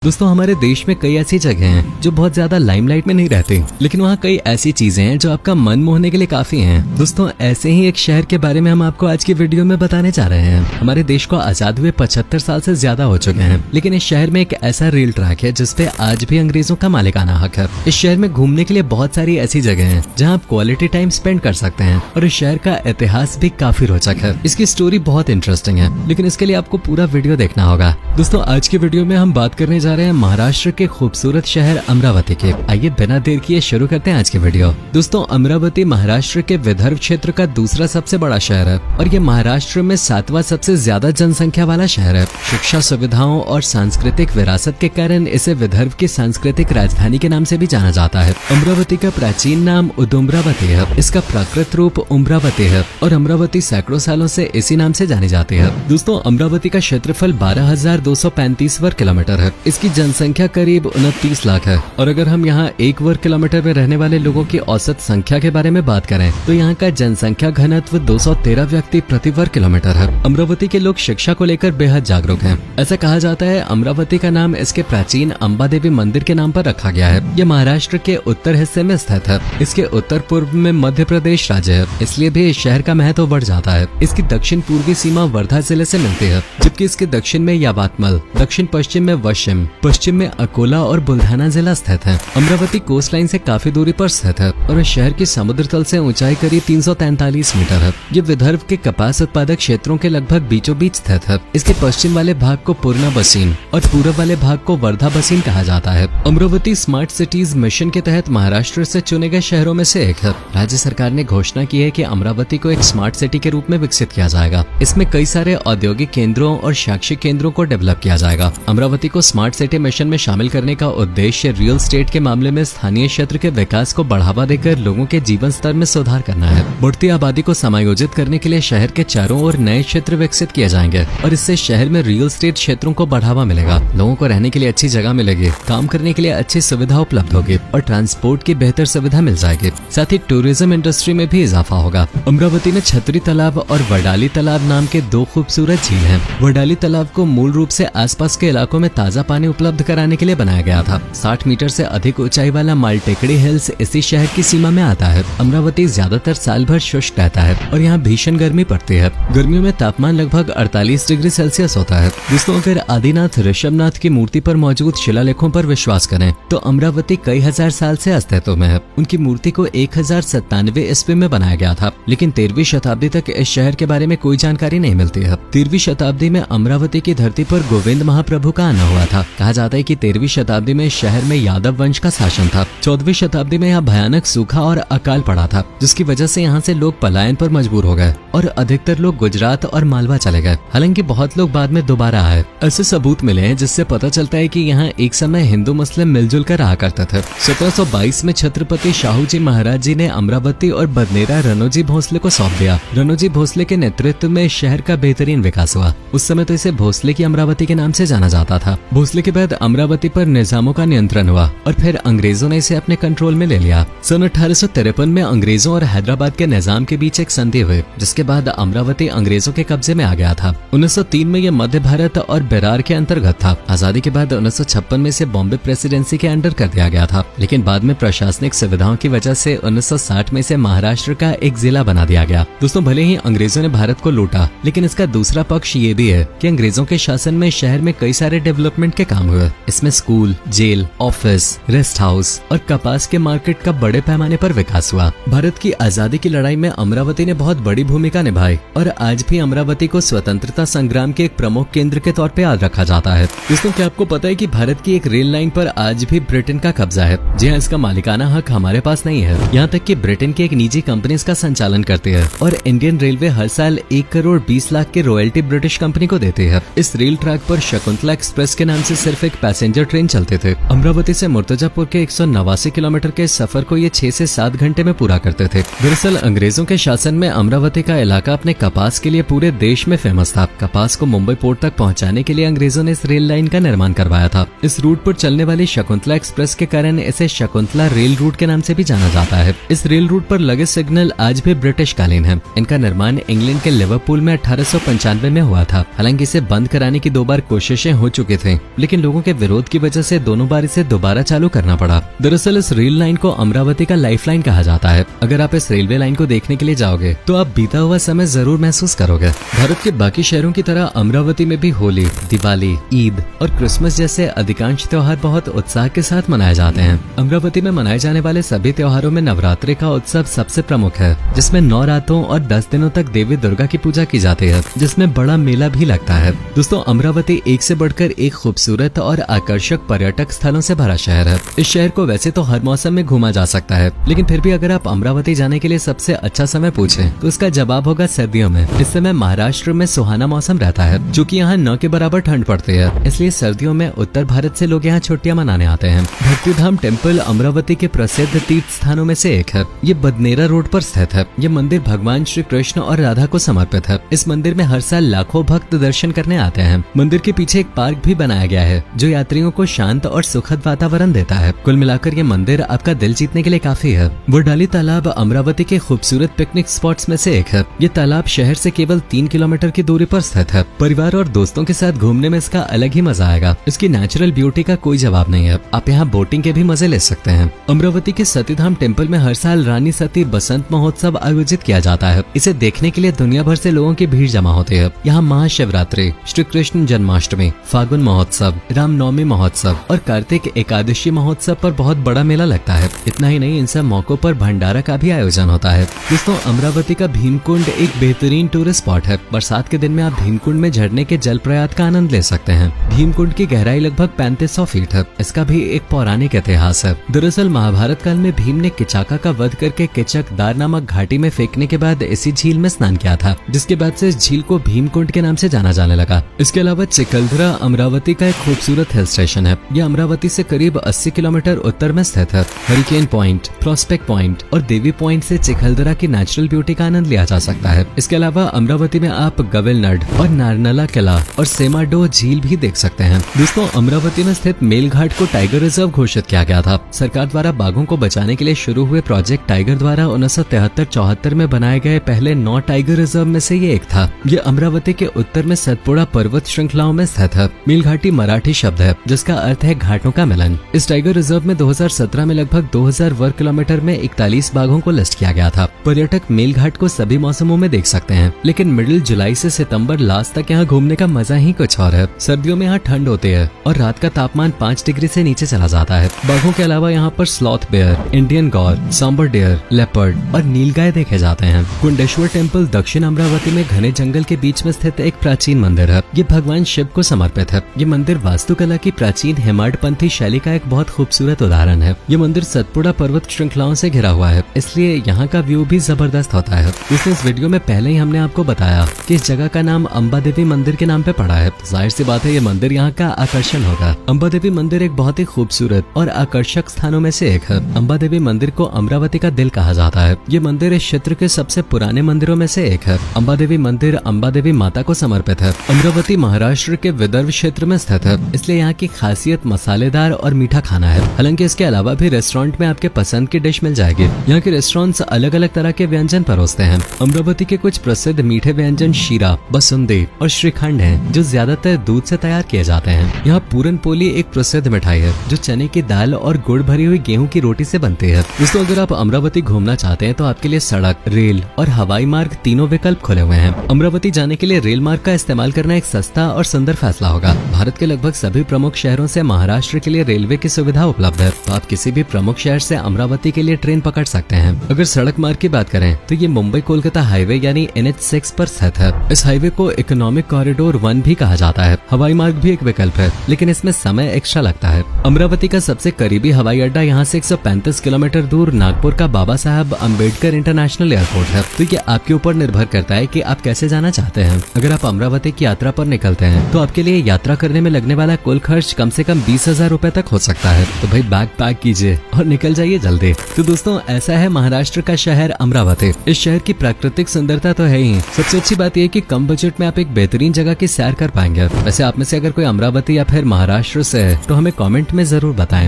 दोस्तों हमारे देश में कई ऐसी जगह हैं जो बहुत ज्यादा लाइमलाइट में नहीं रहती, लेकिन वहाँ कई ऐसी चीजें हैं जो आपका मन मोहने के लिए काफी हैं। दोस्तों ऐसे ही एक शहर के बारे में हम आपको आज की वीडियो में बताने जा रहे हैं। हमारे देश को आजाद हुए 75 साल से ज्यादा हो चुके हैं, लेकिन इस शहर में एक ऐसा रेल ट्रैक है जिसपे आज भी अंग्रेजों का मालिकाना हक है। इस शहर में घूमने के लिए बहुत सारी ऐसी जगह हैं जहाँ आप क्वालिटी टाइम स्पेंड कर सकते हैं और इस शहर का इतिहास भी काफी रोचक है। इसकी स्टोरी बहुत इंटरेस्टिंग है, लेकिन इसके लिए आपको पूरा वीडियो देखना होगा। दोस्तों आज की वीडियो में हम बात करने जा रहे हैं महाराष्ट्र के खूबसूरत शहर अमरावती के। आइए बिना देर किए शुरू करते हैं आज की वीडियो। दोस्तों अमरावती महाराष्ट्र के विदर्भ क्षेत्र का दूसरा सबसे बड़ा शहर है और ये महाराष्ट्र में 7वां सबसे ज्यादा जनसंख्या वाला शहर है। शिक्षा सुविधाओं और सांस्कृतिक विरासत के कारण इसे विदर्भ की सांस्कृतिक राजधानी के नाम से भी जाना जाता है। अमरावती का प्राचीन नाम उदुम्बरावती है, इसका प्राकृत रूप उम्रावती है और अमरावती सैकड़ों सालों से इसी नाम से जानी जाती है। दोस्तों अमरावती का क्षेत्रफल 12,235 वर्ग किलोमीटर है। इसकी जनसंख्या करीब 29 लाख है और अगर हम यहाँ 1 वर्ग किलोमीटर में रहने वाले लोगों की औसत संख्या के बारे में बात करें तो यहाँ का जनसंख्या घनत्व 213 व्यक्ति प्रति वर्ग किलोमीटर है। अमरावती के लोग शिक्षा को लेकर बेहद जागरूक हैं। ऐसा कहा जाता है अमरावती का नाम इसके प्राचीन अंबा देवी मंदिर के नाम पर रखा गया है। यह महाराष्ट्र के उत्तर हिस्से में स्थित है। इसके उत्तर पूर्व में मध्य प्रदेश राज्य है, इसलिए भी इस शहर का महत्व बढ़ जाता है। इसकी दक्षिण पूर्वी सीमा वर्धा जिले से मिलती है, जबकि इसके दक्षिण में यावतमल, दक्षिण पश्चिम में वशिम, पश्चिम में अकोला और बुल्ढाना जिला स्थित है। अमरावती कोस्ट लाइन से काफी दूरी पर स्थित है और इस शहर की समुद्र तल से ऊंचाई करीब 343 मीटर है। ये विदर्भ के कपास उत्पादक क्षेत्रों के लगभग बीचों बीच स्थित है। इसके पश्चिम वाले भाग को पूर्णा बसीन और पूर्व वाले भाग को वर्धा बसीन कहा जाता है। अमरावती स्मार्ट सिटीज मिशन के तहत महाराष्ट्र से चुने गए शहरों में से एक है। राज्य सरकार ने घोषणा की है कि अमरावती को एक स्मार्ट सिटी के रूप में विकसित किया जाएगा। इसमें कई सारे औद्योगिक केंद्रों और शैक्षिक केंद्रों को डेवलप किया जाएगा। अमरावती को स्मार्ट सिटी मिशन में शामिल करने का उद्देश्य रियल एस्टेट के मामले में स्थानीय क्षेत्र के विकास को बढ़ावा देकर लोगों के जीवन स्तर में सुधार करना है। बढ़ती आबादी को समायोजित करने के लिए शहर के चारों ओर नए क्षेत्र विकसित किए जाएंगे और इससे शहर में रियल एस्टेट क्षेत्रों को बढ़ावा मिलेगा। लोगों को रहने के लिए अच्छी जगह मिलेगी, काम करने के लिए अच्छी सुविधा उपलब्ध होगी और ट्रांसपोर्ट की बेहतर सुविधा मिल जाएगी। साथ ही टूरिज्म इंडस्ट्री में भी इजाफा होगा। अमरावती में छतरी तालाब और वडाली तालाब नाम के 2 खूबसूरत झील हैं। वडाली तालाब को मूल रूप से आसपास के इलाकों में ताजा पानी उपलब्ध कराने के लिए बनाया गया था। 60 मीटर से अधिक ऊंचाई वाला मालटेकड़ी हिल्स इसी शहर की सीमा में आता है। अमरावती ज्यादातर साल भर शुष्क रहता है और यहाँ भीषण गर्मी पड़ती है। गर्मियों में तापमान लगभग 48 डिग्री सेल्सियस होता है। दोस्तों अगर आदिनाथ ऋषभनाथ की मूर्ति पर मौजूद शिलालेखों पर विश्वास करें तो अमरावती कई हजार साल से अस्तित्व में है। उनकी मूर्ति को 1097 ईस्वी में बनाया गया था, लेकिन 13वीं शताब्दी तक इस शहर के बारे में कोई जानकारी नहीं मिलती है। 13वीं शताब्दी में अमरावती की धरती पर गोविंद महाप्रभु का आना हुआ था। कहा जाता है कि 13वीं शताब्दी में शहर में यादव वंश का शासन था। 14वीं शताब्दी में यहाँ भयानक सूखा और अकाल पड़ा था, जिसकी वजह से यहाँ से लोग पलायन पर मजबूर हो गए और अधिकतर लोग गुजरात और मालवा चले गए। हालांकि बहुत लोग बाद में दोबारा आए। ऐसे सबूत मिले हैं जिससे पता चलता है कि यहाँ एक समय हिंदू मुस्लिम मिलजुल कर रहा करते थे। 1722 में छत्रपति शाहू जी महाराज जी ने अमरावती और बदनेरा रनोजी भोसले को सौंप दिया। रनोजी भोसले के नेतृत्व में शहर का बेहतरीन विकास हुआ। उस समय तो इसे भोसले की अमरावती के नाम से जाना जाता था। भोसले के बाद अमरावती पर निजामों का नियंत्रण हुआ और फिर अंग्रेजों ने इसे अपने कंट्रोल में ले लिया। सन 1853 में अंग्रेजों और हैदराबाद के निजाम के बीच एक संधि हुई, जिसके बाद अमरावती अंग्रेजों के कब्जे में आ गया था। 1903 में यह मध्य भारत और बेरार के अंतर्गत था। आजादी के बाद 1956 में इसे बॉम्बे प्रेसिडेंसी के अंडर कर दिया गया था, लेकिन बाद में प्रशासनिक सुविधाओं की वजह से 1960 में इसे महाराष्ट्र का एक जिला बना दिया गया। दोस्तों भले ही अंग्रेजों ने भारत को लूटा, लेकिन इसका दूसरा पक्ष ये भी है कि अंग्रेजों के शासन में शहर में कई सारे डेवलपमेंट के काम हुए। इसमें school, jail, office, rest house और कपास के मार्केट का बड़े पैमाने पर विकास हुआ। भारत की आजादी की लड़ाई में अमरावती ने बहुत बड़ी भूमिका निभाई और आज भी अमरावती को स्वतंत्रता संग्राम के एक प्रमुख केंद्र के तौर पे याद रखा जाता है। दोस्तों क्या आपको पता है कि भारत की एक रेल लाइन पर आज भी ब्रिटेन का कब्जा है? जी हाँ, इसका मालिकाना हक हमारे पास नहीं है। यहाँ तक कि ब्रिटेन की एक निजी कंपनी इसका संचालन करती है और इंडियन रेलवे हर साल 1 करोड़ 20 लाख की रॉयल्टी ब्रिटिश कंपनी को देती है। इस रेल ट्रैक पर शकुंतला एक्सप्रेस के नाम से सिर्फ एक पैसेंजर ट्रेन चलते थे। अमरावती से मुर्तजापुर के 189 किलोमीटर के सफर को ये 6 से 7 घंटे में पूरा करते थे। दरअसल अंग्रेजों के शासन में अमरावती का इलाका अपने कपास के लिए पूरे देश में फेमस था। कपास को मुंबई पोर्ट तक पहुंचाने के लिए अंग्रेजों ने इस रेल लाइन का निर्माण करवाया था। इस रूट पर चलने वाली शकुंतला एक्सप्रेस के कारण इसे शकुंतला रेल रूट के नाम से भी जाना जाता है। इस रेल रूट पर लगे सिग्नल आज भी ब्रिटिश कालीन है। इनका निर्माण इंग्लैंड के लिवरपूल में 1895 में हुआ था। हालांकि इसे बंद कराने की 2 बार कोशिशें हो चुकी थी, लेकिन लेकिन लोगों के विरोध की वजह से दोनों बार इसे दोबारा चालू करना पड़ा। दरअसल इस रेल लाइन को अमरावती का लाइफलाइन कहा जाता है। अगर आप इस रेलवे लाइन को देखने के लिए जाओगे तो आप बीता हुआ समय जरूर महसूस करोगे। भारत के बाकी शहरों की तरह अमरावती में भी होली, दिवाली, ईद और क्रिसमस जैसे अधिकांश त्योहार बहुत उत्साह के साथ मनाए जाते हैं। अमरावती में मनाए जाने वाले सभी त्योहारों में नवरात्रि का उत्सव सबसे प्रमुख है, जिसमें 9 रातों और 10 दिनों तक देवी दुर्गा की पूजा की जाती है, जिसमें बड़ा मेला भी लगता है। दोस्तों, अमरावती एक से बढ़कर एक खूबसूरत और आकर्षक पर्यटक स्थलों से भरा शहर है। इस शहर को वैसे तो हर मौसम में घूमा जा सकता है, लेकिन फिर भी अगर आप अमरावती जाने के लिए सबसे अच्छा समय पूछें तो इसका जवाब होगा सर्दियों में। इस समय महाराष्ट्र में सुहाना मौसम रहता है, जो कि यहाँ 9 के बराबर ठंड पड़ती है, इसलिए सर्दियों में उत्तर भारत से लोग यहाँ छुट्टियां मनाने आते हैं। भक्तिधाम टेम्पल अमरावती के प्रसिद्ध तीर्थ स्थानों में से एक है। ये बदनेरा रोड पर स्थित है। ये मंदिर भगवान श्री कृष्ण और राधा को समर्पित है। इस मंदिर में हर साल लाखों भक्त दर्शन करने आते हैं। मंदिर के पीछे एक पार्क भी बनाया गया है, जो यात्रियों को शांत और सुखद वातावरण देता है। कुल मिलाकर ये मंदिर आपका दिल जीतने के लिए काफी है। वरडाली तालाब अमरावती के खूबसूरत पिकनिक स्पॉट्स में से एक है। ये तालाब शहर से केवल 3 किलोमीटर की दूरी पर स्थित है। परिवार और दोस्तों के साथ घूमने में इसका अलग ही मजा आएगा। इसकी नेचुरल ब्यूटी का कोई जवाब नहीं है। आप यहाँ बोटिंग के भी मजे ले सकते हैं। अमरावती के सतीधाम टेम्पल में हर साल रानी सती बसंत महोत्सव आयोजित किया जाता है। इसे देखने के लिए दुनिया भर से लोगों की भीड़ जमा होती है। यहाँ महाशिवरात्रि, श्री कृष्ण जन्माष्टमी, फागुन महोत्सव, रामनवमी महोत्सव और कार्तिक एकादशी महोत्सव पर बहुत बड़ा मेला लगता है। इतना ही नहीं, इन सब मौकों पर भंडारा का भी आयोजन होता है। दोस्तों, अमरावती का भीमकुंड एक बेहतरीन टूरिस्ट स्पॉट है। बरसात के दिन में आप भीमकुंड में झरने के जल प्रयात का आनंद ले सकते हैं। भीमकुंड की गहराई लगभग 3500 फीट है। इसका भी एक पौराणिक इतिहास है। दरअसल महाभारत काल में भीम ने किचाका का वध करके किचकदार नामक घाटी में फेंकने के बाद इसी झील में स्नान किया था, जिसके बाद से इस झील को भीमकुंड के नाम से जाना जाने लगा। इसके अलावा चिखलदरा अमरावती का एक खूबसूरत हिल स्टेशन है। यह अमरावती से करीब 80 किलोमीटर उत्तर में स्थित है। हरिकेन पॉइंट, प्रोस्पेक्ट पॉइंट और देवी पॉइंट से चिखलदरा की नेचुरल ब्यूटी का आनंद लिया जा सकता है। इसके अलावा अमरावती में आप गविलनड और नारनला किला और सेमाडो झील भी देख सकते हैं। दोस्तों, अमरावती में स्थित मेलघाट को टाइगर रिजर्व घोषित किया गया था। सरकार द्वारा बाघों को बचाने के लिए शुरू हुए प्रोजेक्ट टाइगर द्वारा 1973-74 में बनाए गए पहले 9 टाइगर रिजर्व में से ये एक था। ये अमरावती के उत्तर में सतपुड़ा पर्वत श्रृंखलाओं में स्थित है। मेलघाटी मराठी शब्द है, जिसका अर्थ है घाटों का मिलन। इस टाइगर रिजर्व में 2017 में लगभग 2000 वर्ग किलोमीटर में 41 बाघों को लिस्ट किया गया था। पर्यटक मेलघाट को सभी मौसमों में देख सकते हैं, लेकिन मिडिल जुलाई से सितंबर लास्ट तक यहाँ घूमने का मजा ही कुछ और है। सर्दियों में यहाँ ठंड होती है और रात का तापमान 5 डिग्री से नीचे चला जाता है। बाघों के अलावा यहाँ पर स्लॉथ बेयर, इंडियन गौर, सांबर डियर, लेपर्ड और नीलगाय देखे जाते हैं। कुंडेश्वर टेम्पल दक्षिण अमरावती में घने जंगल के बीच में स्थित एक प्राचीन मंदिर है। ये भगवान शिव को समर्पित है। ये मंदिर वास्तुकला की प्राचीन हेमाडपंथी शैली का एक बहुत खूबसूरत उदाहरण है। ये मंदिर सतपुड़ा पर्वत श्रृंखलाओं से घिरा हुआ है, इसलिए यहाँ का व्यू भी जबरदस्त होता है। इस वीडियो में पहले ही हमने आपको बताया कि इस जगह का नाम अंबा देवी मंदिर के नाम पे पड़ा है। जाहिर सी बात है, ये मंदिर यहाँ का आकर्षण होगा। अंबा देवी मंदिर एक बहुत ही खूबसूरत और आकर्षक स्थानों में से एक है। अंबा देवी मंदिर को अमरावती का दिल कहा जाता है। ये मंदिर इस क्षेत्र के सबसे पुराने मंदिरों में से एक है। अंबा देवी मंदिर अंबा देवी माता को समर्पित है। अमरावती महाराष्ट्र के विदर्भ क्षेत्र में स्थित है, इसलिए यहाँ की खासियत मसालेदार और मीठा खाना है। हालांकि इसके अलावा भी रेस्टोरेंट में आपके पसंद की डिश मिल जाएगी। यहाँ के रेस्टोरेंट्स अलग अलग तरह के व्यंजन परोसते हैं। अमरावती के कुछ प्रसिद्ध मीठे व्यंजन शीरा, बसुंदी और श्रीखंड हैं, जो ज्यादातर दूध से तैयार किए जाते हैं। यहाँ पूरन पोली एक प्रसिद्ध मिठाई है, जो चने की दाल और गुड़ भरी हुई गेहूं की रोटी से बनती है। दोस्तों, अगर आप अमरावती घूमना चाहते हैं तो आपके लिए सड़क, रेल और हवाई मार्ग तीनों विकल्प खुले हुए हैं। अमरावती जाने के लिए रेल मार्ग का इस्तेमाल करना एक सस्ता और सुंदर फैसला होगा। भारत के लगभग सभी प्रमुख शहरों से महाराष्ट्र के लिए रेलवे की सुविधा उपलब्ध है, तो आप किसी भी प्रमुख शहर से अमरावती के लिए ट्रेन पकड़ सकते हैं। अगर सड़क मार्ग की बात करें तो ये मुंबई कोलकाता हाईवे यानी NH6 पर स्थित है। इस हाईवे को इकोनॉमिक कॉरिडोर 1 भी कहा जाता है। हवाई मार्ग भी एक विकल्प है, लेकिन इसमें समय एक्स्ट्रा लगता है। अमरावती का सबसे करीबी हवाई अड्डा यहाँ से 135 किलोमीटर दूर नागपुर का बाबा साहब अम्बेडकर इंटरनेशनल एयरपोर्ट है। तो ये आपके ऊपर निर्भर करता है कि आप कैसे जाना चाहते हैं। अगर आप अमरावती की यात्रा पर निकलते हैं तो आपके लिए यात्रा करने में लगने वाला कुल खर्च कम से कम 20,000 रुपए तक हो सकता है। तो भाई बैग पैक कीजिए और निकल जाइए जल्दी। तो दोस्तों, ऐसा है महाराष्ट्र का शहर अमरावती। इस शहर की प्राकृतिक सुंदरता तो है ही, सबसे अच्छी बात यह कि कम बजट में आप एक बेहतरीन जगह की सैर कर पाएंगे। वैसे आप में से अगर कोई अमरावती या फिर महाराष्ट्र से है तो हमें कमेंट में जरूर बताएं।